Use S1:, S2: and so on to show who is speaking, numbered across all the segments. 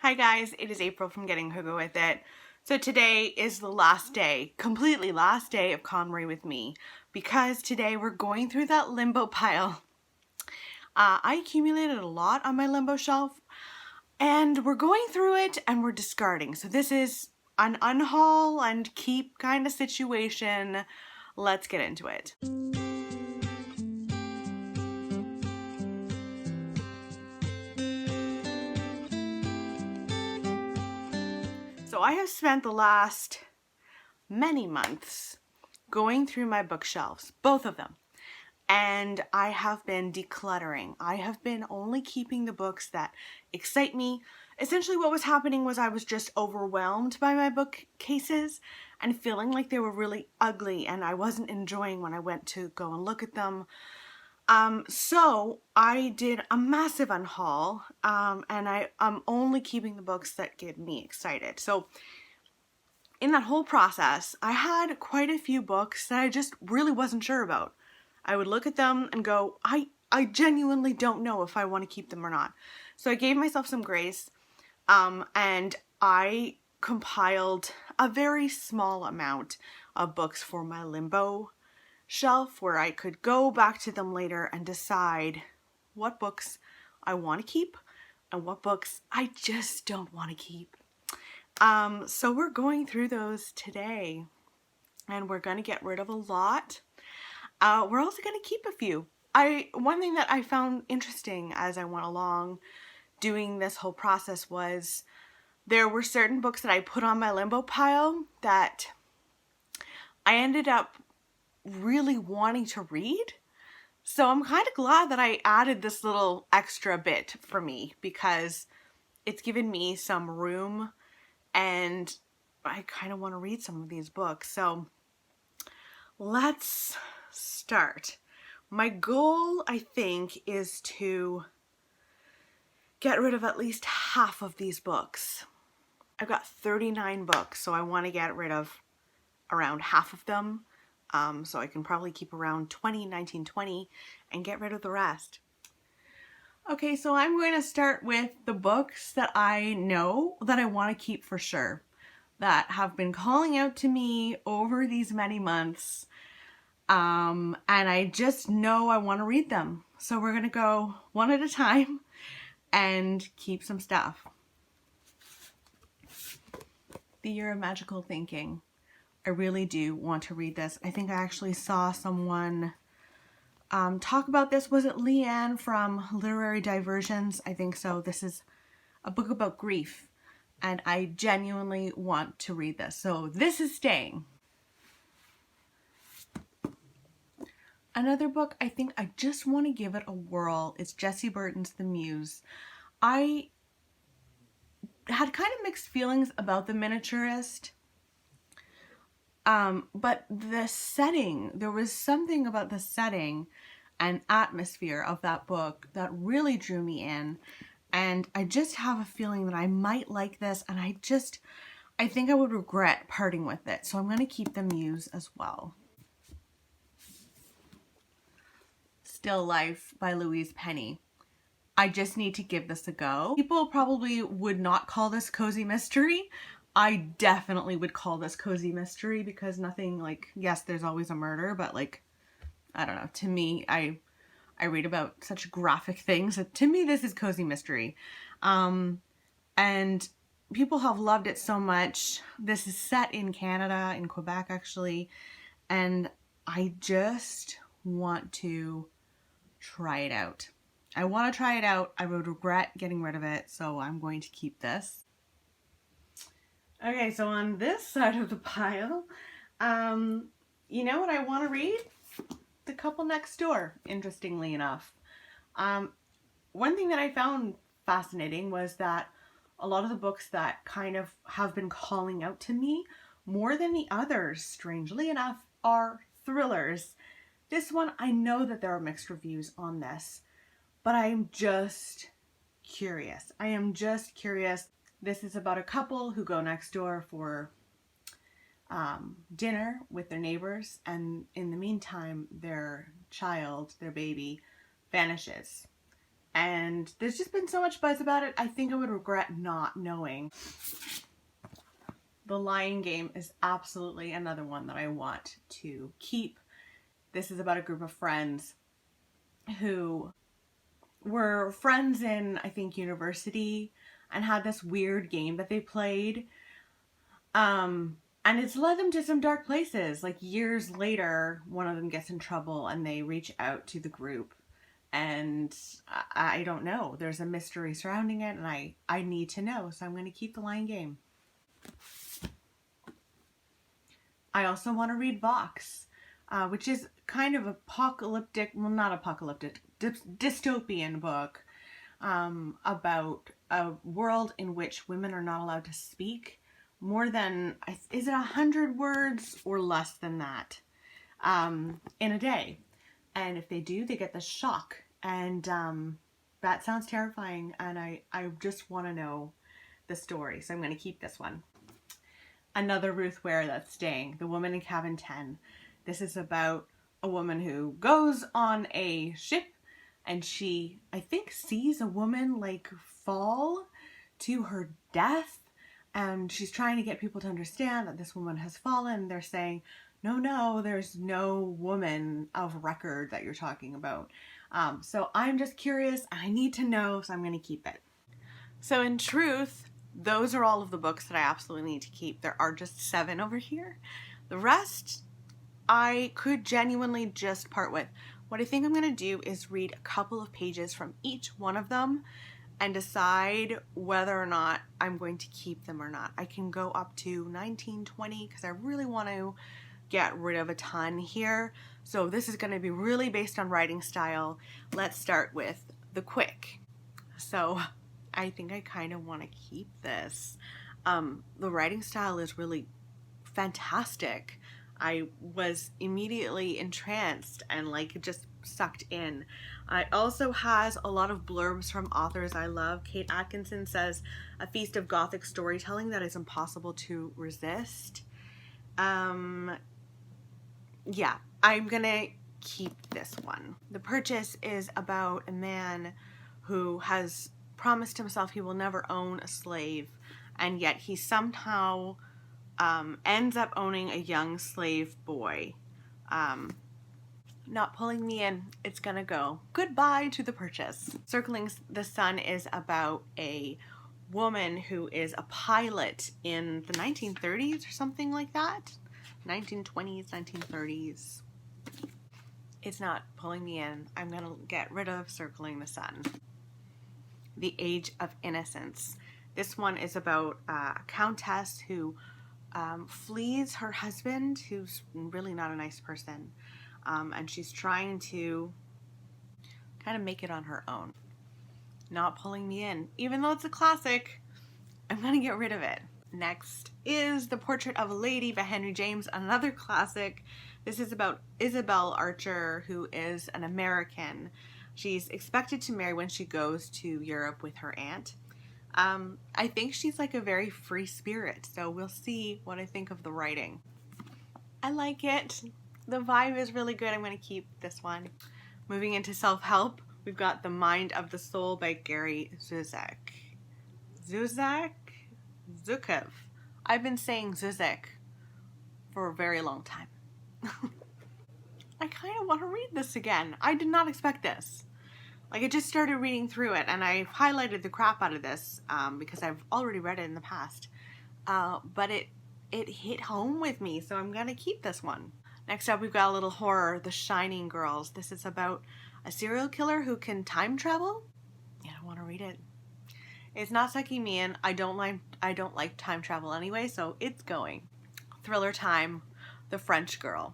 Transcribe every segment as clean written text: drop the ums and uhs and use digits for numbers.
S1: Hi guys, it is April from Getting Hookah With It. So today is the last day, completely last day of KonMari with me, because today we're going through that Limbo pile. I accumulated a lot on my Limbo shelf, and we're going through it and we're discarding. So this is an unhaul and keep kind of situation. Let's get into it. So I have spent the last many months going through my bookshelves, both of them, and I have been decluttering. I have been only keeping the books that excite me. Essentially what was happening was I was just overwhelmed by my bookcases and feeling like they were really ugly and I wasn't enjoying when I went to go and look at them. So I did a massive unhaul, and I'm only keeping the books that get me excited. So in that whole process, I had quite a few books that I just really wasn't sure about. I would look at them and go, I genuinely don't know if I want to keep them or not. So I gave myself some grace, and I compiled a very small amount of books for my Limbo shelf where I could go back to them later and decide what books I want to keep and what books I just don't want to keep. So we're going through those today and we're going to get rid of a lot. We're also going to keep a few. One thing that I found interesting as I went along doing this whole process was there were certain books that I put on my Limbo pile that I ended up really wanting to read. So I'm kind of glad that I added this little extra bit for me because it's given me some room and I kind of want to read some of these books. So let's start. My goal, I think, is to get rid of at least half of these books. I've got 39 books, so I want to get rid of around half of them. So I can probably keep around 20, 19, 20 and get rid of the rest. Okay, so I'm going to start with the books that I know that I want to keep for sure, that have been calling out to me over these many months, and I just know I want to read them. So we're going to go one at a time and keep some stuff. The Year of Magical Thinking. I really do want to read this. I think I actually saw someone talk about this. Was it Leanne from Literary Diversions? I think so. This is a book about grief and I genuinely want to read this. So this is staying. Another book I think I just want to give it a whirl. It's Jessie Burton's The Muse. I had kind of mixed feelings about The Miniaturist. But the setting, there was something about the setting and atmosphere of that book that really drew me in. And I just have a feeling that I might like this and I think I would regret parting with it. So I'm going to keep The Muse as well. Still Life by Louise Penny. I just need to give this a go. People probably would not call this cozy mystery. I definitely would call this cozy mystery because nothing like, yes, there's always a murder, but like, I don't know, to me, I read about such graphic things that to me, this is cozy mystery. And people have loved it so much. This is set in Canada, in Quebec actually, and I just want to try it out. I want to try it out. I would regret getting rid of it, so I'm going to keep this. Okay, so on this side of the pile, you know what I want to read? The Couple Next Door, interestingly enough. One thing that I found fascinating was that a lot of the books that kind of have been calling out to me more than the others, strangely enough, are thrillers. This one, I know that there are mixed reviews on this, but I'm just curious. I am just curious. This is about a couple who go next door for dinner with their neighbors, and in the meantime, their child, their baby, vanishes. and there's just been so much buzz about it. I think I would regret not knowing. The Lying Game is absolutely another one that I want to keep. This is about a group of friends who were friends in, I think, university, and had this weird game that they played. And it's led them to some dark places. Like years later, one of them gets in trouble and they reach out to the group. And I don't know. There's a mystery surrounding it, and I need to know. So I'm going to keep The Lying Game. I also want to read Vox, which is kind of apocalyptic, well, not apocalyptic, dystopian book about a world in which women are not allowed to speak more than, is it 100 words or less than that in a day. And if they do, they get the shock. And that sounds terrifying. And I just want to know the story. So I'm going to keep this one. Another Ruth Ware that's staying, The Woman in Cabin 10. This is about a woman who goes on a ship and she, I think, sees a woman like fall to her death. And she's trying to get people to understand that this woman has fallen. They're saying, no, there's no woman of record that you're talking about. So I'm just curious. I need to know, so I'm going to keep it. So in truth, those are all of the books that I absolutely need to keep. There are just 7 over here. The rest, I could genuinely just part with. What I think I'm going to do is read a couple of pages from each one of them and decide whether or not I'm going to keep them or not. I can go up to 1920 because I really want to get rid of a ton here. So this is going to be really based on writing style. Let's start with the quick. So I think I kind of want to keep this. The writing style is really fantastic. I was immediately entranced and like just sucked in. It also has a lot of blurbs from authors I love. Kate Atkinson says, a feast of Gothic storytelling that is impossible to resist. Yeah, I'm gonna keep this one. The Purchase is about a man who has promised himself he will never own a slave, and yet he somehow ends up owning a young slave boy. Not pulling me in, it's gonna go. Goodbye to The Purchase. Circling the Sun is about a woman who is a pilot in the 1930s or something like that. 1920s, 1930s. It's not pulling me in. I'm gonna get rid of Circling the Sun. The Age of Innocence. This one is about a countess who flees her husband, who's really not a nice person, and she's trying to kind of make it on her own. Not pulling me in. Even though it's a classic, I'm gonna get rid of it. Next is The Portrait of a Lady by Henry James, another classic. This is about Isabel Archer, who is an American. She's expected to marry when she goes to Europe with her aunt. I think she's like a very free spirit, so we'll see what I think of the writing. I like it. The vibe is really good. I'm going to keep this one. Moving into self-help, we've got The Mind of the Soul by Gary Zuzak. Zukov. I've been saying Zuzak for a very long time. I kind of want to read this again. I did not expect this. Like, I just started reading through it, and I highlighted the crap out of this because I've already read it in the past. But it hit home with me, so I'm going to keep this one. Next up, we've got a little horror, The Shining Girls. This is about a serial killer who can time travel. Yeah, I want to read it. It's not sucking me in. I don't like time travel anyway, so it's going. Thriller time, The French Girl.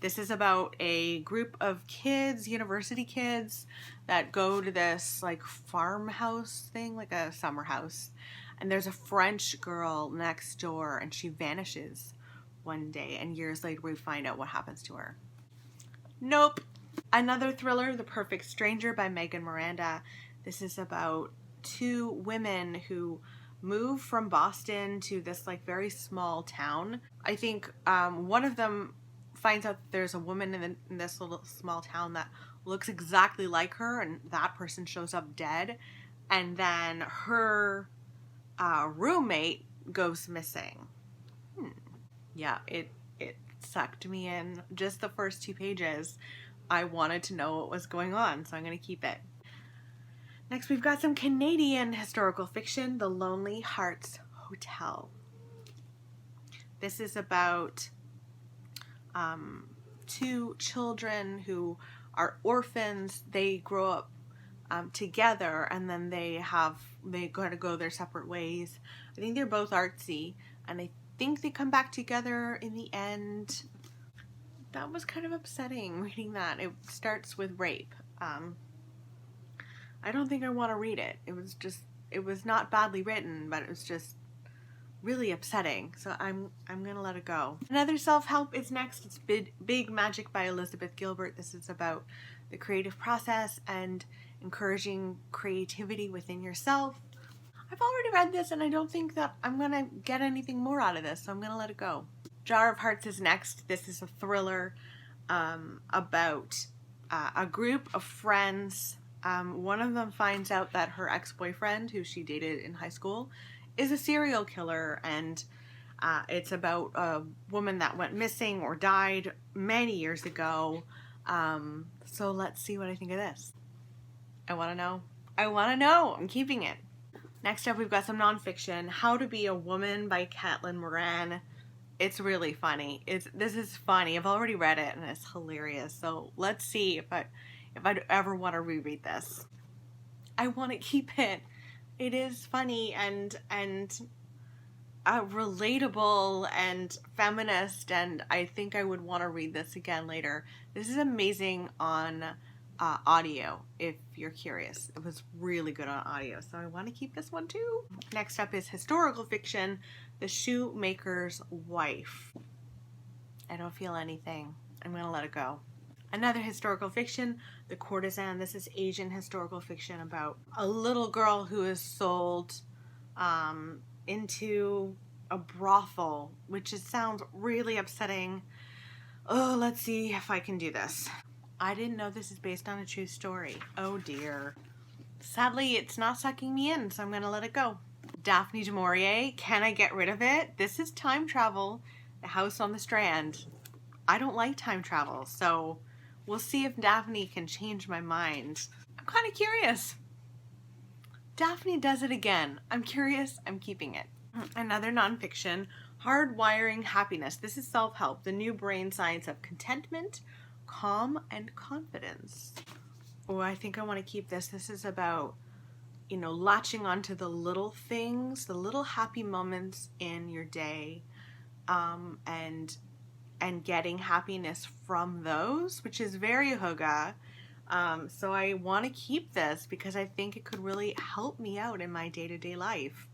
S1: This is about a group of kids, university kids, that go to this like farmhouse thing, like a summer house. And there's a French girl next door and she vanishes one day. And years later we find out what happens to her. Nope. Another thriller, The Perfect Stranger by Megan Miranda. This is about 2 women who move from Boston to this like very small town. I think one of them finds out that there's a woman in this little small town that looks exactly like her, and that person shows up dead, and then her roommate goes missing. Yeah, it sucked me in. Just the first 2 pages, I wanted to know what was going on, so I'm going to keep it. Next, we've got some Canadian historical fiction, The Lonely Hearts Hotel. This is about 2 children who are orphans. They grow up together, and then they gotta go their separate ways. I think they're both artsy, and I think they come back together in the end. That was kind of upsetting reading that. It starts with rape. I don't think I want to read it. It was not badly written, but it was just really upsetting. So I'm gonna let it go. Another self-help is next. It's Big Magic by Elizabeth Gilbert. This is about the creative process and encouraging creativity within yourself. I've already read this, and I don't think that I'm gonna get anything more out of this, so I'm gonna let it go. Jar of Hearts is next. This is a thriller about a group of friends. One of them finds out that her ex-boyfriend, who she dated in high school, is a serial killer, and it's about a woman that went missing or died many years ago. So let's see what I think of this. I want to know. I'm keeping it. Next up, we've got some nonfiction. How to Be a Woman by Caitlin Moran. It's really funny. This is funny. I've already read it, and it's hilarious. So let's see if I'd ever want to reread this. I want to keep it. It is funny and relatable and feminist, and I think I would want to read this again later. This is amazing on audio, if you're curious. It was really good on audio, so I want to keep this one too. Next up is historical fiction, The Shoemaker's Wife. I don't feel anything. I'm going to let it go. Another historical fiction, The Courtesan. This is Asian historical fiction about a little girl who is sold into a brothel, which sounds really upsetting. Oh, let's see if I can do this. I didn't know this is based on a true story. Oh dear. Sadly, it's not sucking me in, so I'm going to let it go. Daphne du Maurier, Can I Get Rid of It? This is time travel, The House on the Strand. I don't like time travel, so we'll see if Daphne can change my mind. I'm kind of curious. Daphne does it again. I'm curious. I'm keeping it. Another nonfiction, Hardwiring Happiness. This is self-help, the new brain science of contentment, calm, and confidence. Oh, I think I want to keep this. This is about, latching onto the little things, the little happy moments in your day, and getting happiness from those, which is very hygge. So I want to keep this because I think it could really help me out in my day-to-day life.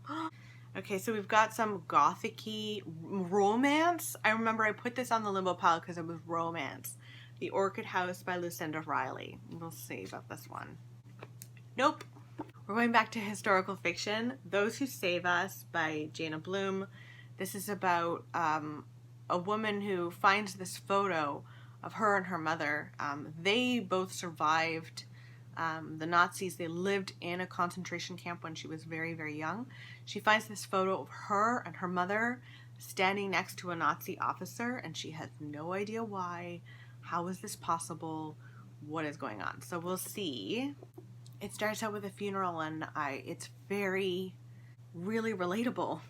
S1: Okay, so we've got some gothic-y romance. I remember I put this on the limbo pile because it was romance. The Orchid House by Lucinda Riley. We'll see about this one. Nope. We're going back to historical fiction. Those Who Save Us by Jana Bloom. This is about a woman who finds this photo of her and her mother. They both survived the Nazis. They lived in a concentration camp when she was very, very young. She finds this photo of her and her mother standing next to a Nazi officer, and she has no idea why. How is this possible? What is going on? So we'll see. It starts out with a funeral, and it's really relatable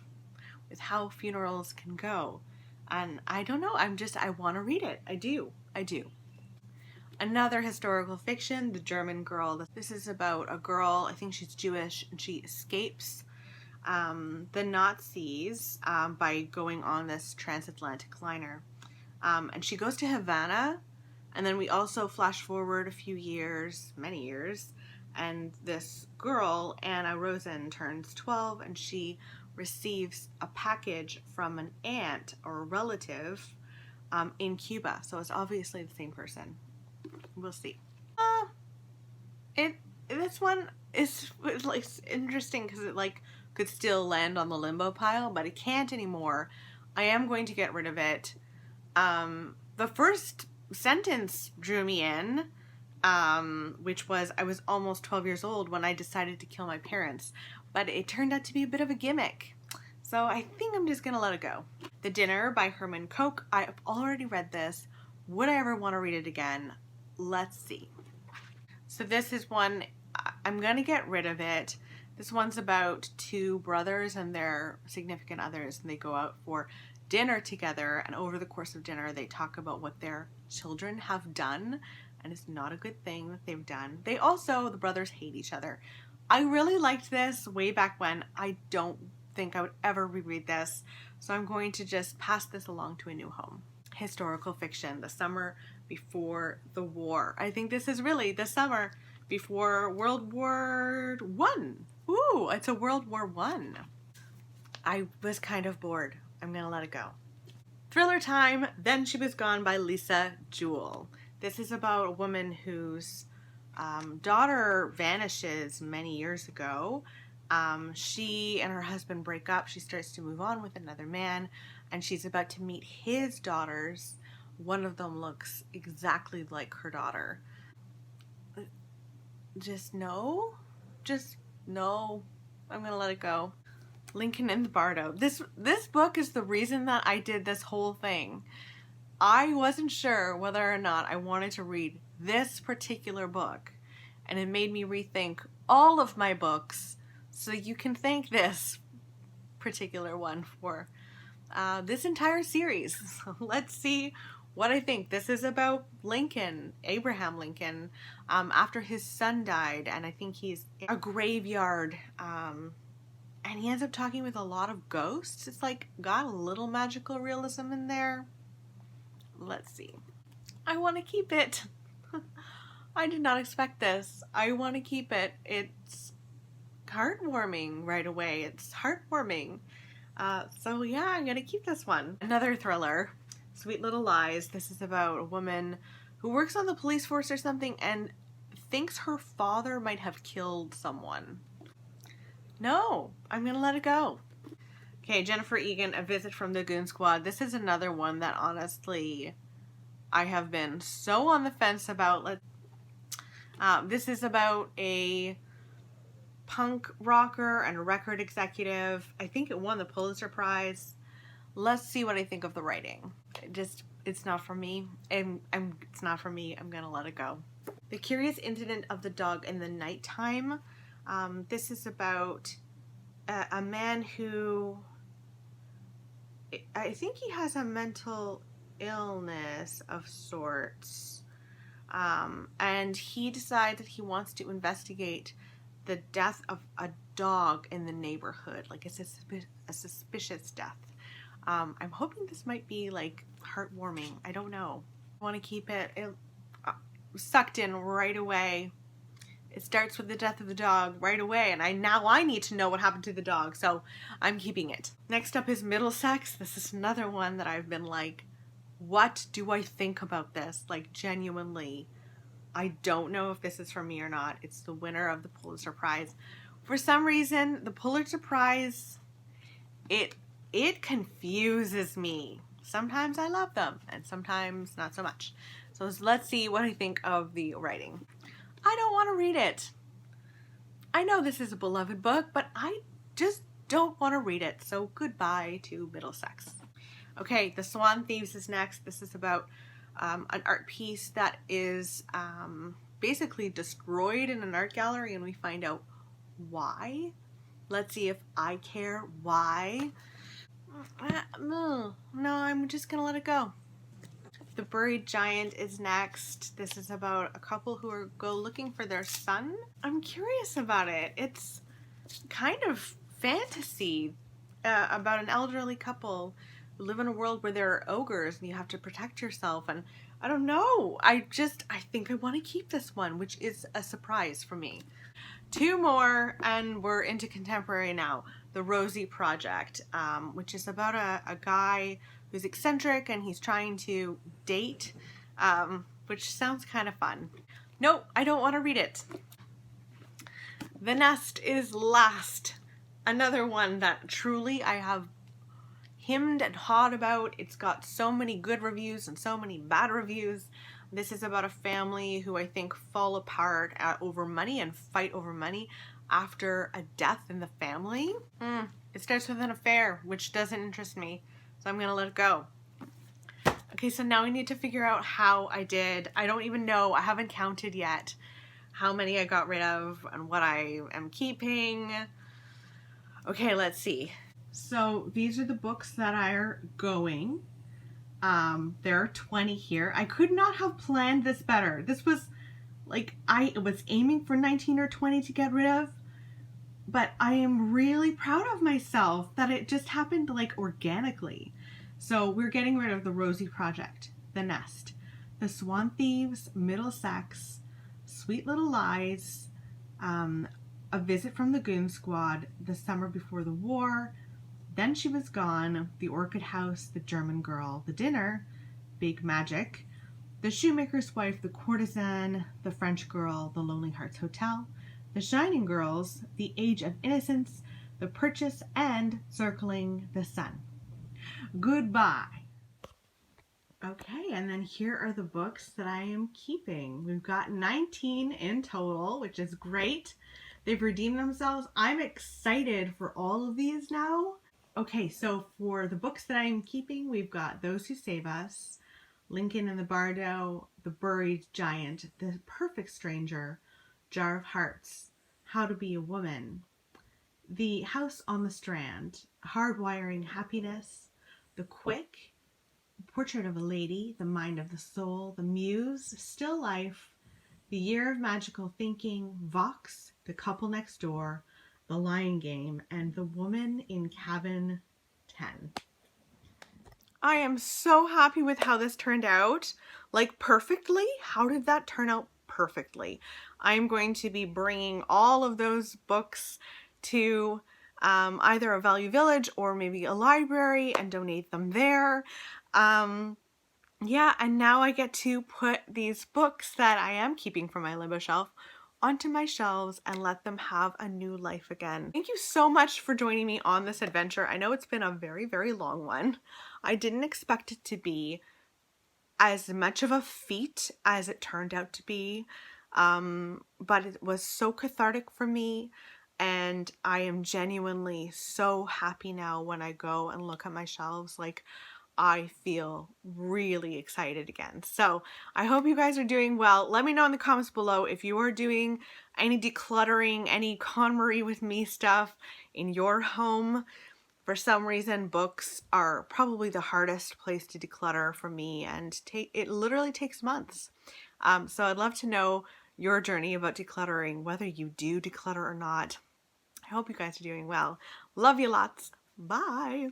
S1: with how funerals can go. And I don't know, I want to read it. I do. Another historical fiction, The German Girl. This is about a girl, I think she's Jewish, and she escapes the Nazis by going on this transatlantic liner. And she goes to Havana, and then we also flash forward a few years, many years, and this girl, Anna Rosen, turns 12, and she receives a package from an aunt or a relative in Cuba. So it's obviously the same person. We'll see. This one is like interesting because it could still land on the limbo pile, but it can't anymore. I am going to get rid of it. The first sentence drew me in. which was, I was almost 12 years old when I decided to kill my parents, but it turned out to be a bit of a gimmick. So I think I'm just gonna let it go. The Dinner by Herman Koch. I've already read this. Would I ever want to read it again? Let's see. So this is one, I'm gonna get rid of it. This one's about two brothers and their significant others, and they go out for dinner together, and over the course of dinner they talk about what their children have done, and it's not a good thing that they've done. They also, the brothers, hate each other. I really liked this way back when. I don't think I would ever reread this, so I'm going to just pass this along to a new home. Historical fiction, The Summer Before the War. I think this is really the summer before World War One. Ooh, it's a World War One. I was kind of bored. I'm gonna let it go. Thriller time, Then She Was Gone by Lisa Jewell. This is about a woman whose daughter vanishes many years ago. She and her husband break up. She starts to move on with another man, and she's about to meet his daughters. One of them looks exactly like her daughter. Just no. I'm gonna let it go. Lincoln in the Bardo. This book is the reason that I did this whole thing. I wasn't sure whether or not I wanted to read this particular book, and it made me rethink all of my books, so you can thank this particular one for this entire series. So let's see what I think. This is about Lincoln, Abraham Lincoln, after his son died, and I think he's in a graveyard, and he ends up talking with a lot of ghosts. It's like got a little magical realism in there. Let's see. I want to keep it. I did not expect this. I want to keep it. It's heartwarming right away. It's heartwarming. So yeah, I'm gonna keep this one. Another thriller, Sweet Little Lies. This is about a woman who works on the police force or something and thinks her father might have killed someone. No, I'm gonna let it go. Okay, Jennifer Egan, A Visit from the Goon Squad. This is another one that honestly I have been so on the fence about. This is about a punk rocker and a record executive. I think it won the Pulitzer Prize. Let's see what I think of the writing. It's not for me. It's not for me. I'm gonna let it go. The Curious Incident of the Dog in the Nighttime. This is about a man who, I think he has a mental illness of sorts, and he decides that he wants to investigate the death of a dog in the neighborhood, like a suspicious death. I'm hoping this might be like heartwarming. I don't know. I want to keep it. It sucked in right away. It starts with the death of the dog right away, and now I need to know what happened to the dog, so I'm keeping it. Next up is Middlesex. This is another one that I've been like, what do I think about this? Like, genuinely, I don't know if this is for me or not. It's the winner of the Pulitzer Prize. For some reason, the Pulitzer Prize, it confuses me. Sometimes I love them, and sometimes not so much. So let's see what I think of the writing. I don't want to read it. I know this is a beloved book, but I just don't want to read it. So goodbye to Middlesex. Okay, The Swan Thieves is next. This is about an art piece that is basically destroyed in an art gallery, and we find out why. Let's see if I care why. No, I'm just gonna let it go. The Buried Giant is next. This is about a couple who go looking for their son. I'm curious about it. It's kind of fantasy about an elderly couple who live in a world where there are ogres and you have to protect yourself. And I don't know. I think I want to keep this one, which is a surprise for me. Two more and we're into contemporary now. The Rosie Project, which is about a guy who's eccentric and he's trying to date, which sounds kind of fun. Nope, I don't want to read it. The Nest is last. Another one that truly I have hemmed and hawed about. It's got so many good reviews and so many bad reviews. This is about a family who I think fall apart over money and fight over money after a death in the family. It starts with an affair, which doesn't interest me, so I'm gonna let it go. Okay, so now I need to figure out how I did. I don't even know, I haven't counted yet how many I got rid of and what I am keeping. Okay, let's see. So these are the books that are going. There are 20 here. I could not have planned this better. This was like, I was aiming for 19 or 20 to get rid of, but I am really proud of myself that it just happened like organically. So we're getting rid of The Rosie Project, The Nest, The Swan Thieves, Middle Sex, Sweet Little Lies, A Visit from the Goon Squad, The Summer Before the War, Then She Was Gone, The Orchid House, The German Girl, The Dinner, Big Magic, The Shoemaker's Wife, The Courtesan, The French Girl, The Lonely Hearts Hotel, The Shining Girls, The Age of Innocence, The Purchase, and Circling the Sun. Goodbye. Okay, and then here are the books that I am keeping. We've got 19 in total, which is great. They've redeemed themselves. I'm excited for all of these now. Okay, so for the books that I am keeping, we've got Those Who Save Us, Lincoln and the Bardo, The Buried Giant, The Perfect Stranger, Jar of Hearts, How to Be a Woman, The House on the Strand, Hardwiring Happiness, The Quick, Portrait of a Lady, The Mind of the Soul, The Muse, Still Life, The Year of Magical Thinking, Vox, The Couple Next Door, The Lion Game, and The Woman in Cabin 10. I am so happy with how this turned out. Like, perfectly. How did that turn out perfectly? I'm going to be bringing all of those books to either a Value Village or maybe a library and donate them there. Yeah, and now I get to put these books that I am keeping from my Limbo shelf onto my shelves and let them have a new life again. Thank you so much for joining me on this adventure. I know it's been a very, very long one. I didn't expect it to be as much of a feat as it turned out to be, but it was so cathartic for me, and I am genuinely so happy now when I go and look at my shelves. Like, I feel really excited again. So I hope you guys are doing well. Let me know in the comments below if you are doing any decluttering, any KonMari with me stuff in your home. For some reason, books are probably the hardest place to declutter for me, and it literally takes months. So I'd love to know your journey about decluttering, whether you do declutter or not. I hope you guys are doing well. Love you lots. Bye.